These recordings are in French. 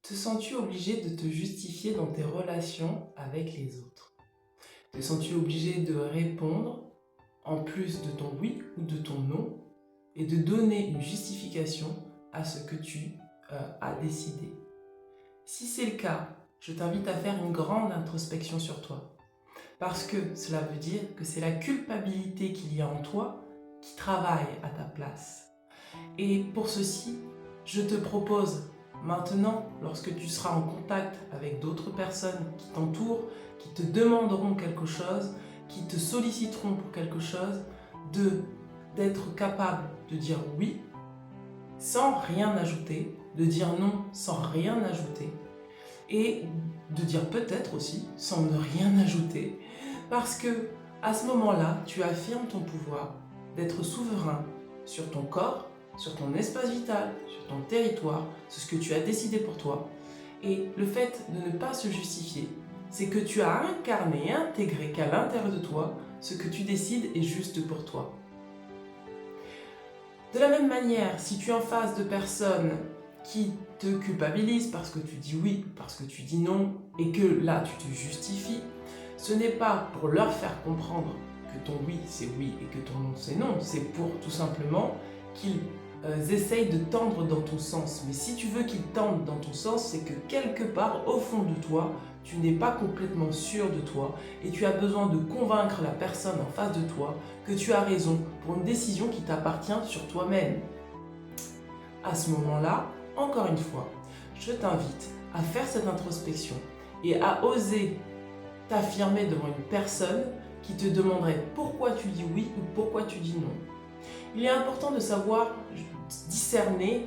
Te sens-tu obligé de te justifier dans tes relations avec les autres? Te sens-tu obligé de répondre en plus de ton oui ou de ton non et de donner une justification à ce que tu as décidé? Si c'est le cas, je t'invite à faire une grande introspection sur toi. Parce que cela veut dire que c'est la culpabilité qu'il y a en toi qui travaille à ta place. Et pour ceci, je te propose maintenant, lorsque tu seras en contact avec d'autres personnes qui t'entourent, qui te demanderont quelque chose, qui te solliciteront pour quelque chose, d'être capable de dire oui sans rien ajouter, de dire non sans rien ajouter et de dire peut-être aussi sans ne rien ajouter, parce que à ce moment-là, tu affirmes ton pouvoir d'être souverain sur ton corps, sur ton espace vital, sur ton territoire, sur ce que tu as décidé pour toi. Et le fait de ne pas se justifier, c'est que tu as incarné et intégré qu'à l'intérieur de toi, ce que tu décides est juste pour toi. De la même manière, si tu es en face de personnes qui te culpabilisent parce que tu dis oui, parce que tu dis non, et que là tu te justifies, ce n'est pas pour leur faire comprendre que ton oui c'est oui et que ton non c'est non, c'est pour tout simplement qu'ils essayent de tendre dans ton sens. Mais si tu veux qu'ils tendent dans ton sens, c'est que quelque part au fond de toi, tu n'es pas complètement sûr de toi et tu as besoin de convaincre la personne en face de toi que tu as raison pour une décision qui t'appartient sur toi-même. À ce moment-là, encore une fois, je t'invite à faire cette introspection et à oser t'affirmer devant une personne qui te demanderait pourquoi tu dis oui ou pourquoi tu dis non. Il est important de savoir discerner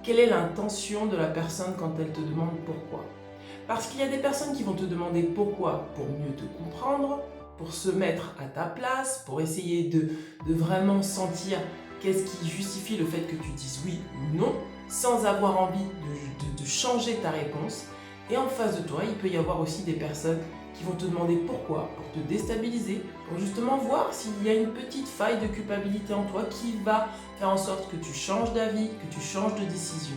quelle est l'intention de la personne quand elle te demande pourquoi. Parce qu'il y a des personnes qui vont te demander pourquoi pour mieux te comprendre, pour se mettre à ta place, pour essayer de vraiment sentir qu'est-ce qui justifie le fait que tu dises oui ou non, sans avoir envie de changer ta réponse. Et en face de toi, il peut y avoir aussi des personnes qui vont te demander pourquoi, pour te déstabiliser, pour justement voir s'il y a une petite faille de culpabilité en toi qui va faire en sorte que tu changes d'avis, que tu changes de décision.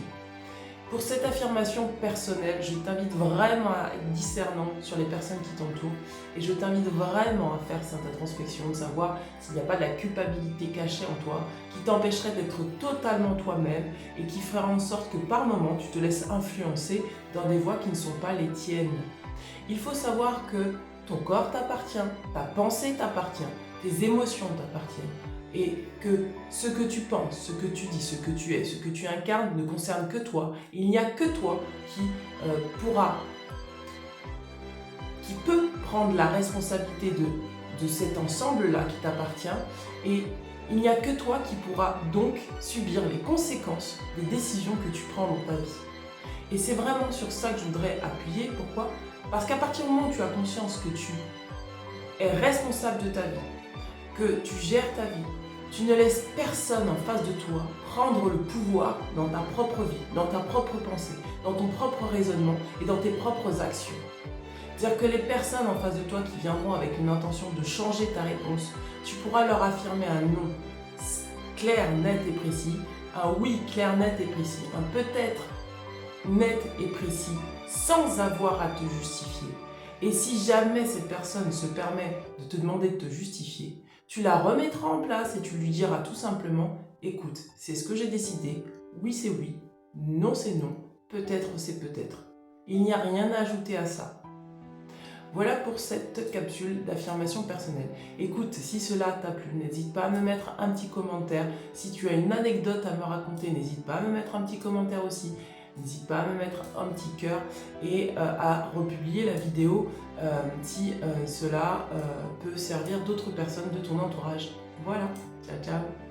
Pour cette affirmation personnelle, je t'invite vraiment à être discernant sur les personnes qui t'entourent et je t'invite vraiment à faire cette introspection, de savoir s'il n'y a pas de la culpabilité cachée en toi qui t'empêcherait d'être totalement toi-même et qui fera en sorte que par moments tu te laisses influencer dans des voies qui ne sont pas les tiennes. Il faut savoir que ton corps t'appartient, ta pensée t'appartient, tes émotions t'appartiennent. Et que ce que tu penses, ce que tu dis, ce que tu es, ce que tu incarnes ne concerne que toi. Il n'y a que toi qui peut prendre la responsabilité de cet ensemble-là qui t'appartient. Et il n'y a que toi qui pourra donc subir les conséquences des décisions que tu prends dans ta vie. Et c'est vraiment sur ça que je voudrais appuyer. Pourquoi ? Parce qu'à partir du moment où tu as conscience que tu es responsable de ta vie, que tu gères ta vie, tu ne laisses personne en face de toi prendre le pouvoir dans ta propre vie, dans ta propre pensée, dans ton propre raisonnement et dans tes propres actions. C'est-à-dire que les personnes en face de toi qui viendront avec une intention de changer ta réponse, tu pourras leur affirmer un non clair, net et précis, un oui clair, net et précis, un peut-être net et précis, sans avoir à te justifier. Et si jamais cette personne se permet de te demander de te justifier, tu la remettras en place et tu lui diras tout simplement « Écoute, c'est ce que j'ai décidé, oui c'est oui, non c'est non, peut-être c'est peut-être. » Il n'y a rien à ajouter à ça. Voilà pour cette capsule d'affirmation personnelle. Écoute, si cela t'a plu, n'hésite pas à me mettre un petit commentaire. Si tu as une anecdote à me raconter, n'hésite pas à me mettre un petit commentaire aussi. N'hésite pas à me mettre un petit cœur et à republier la vidéo si cela peut servir d'autres personnes de ton entourage. Voilà, ciao ciao.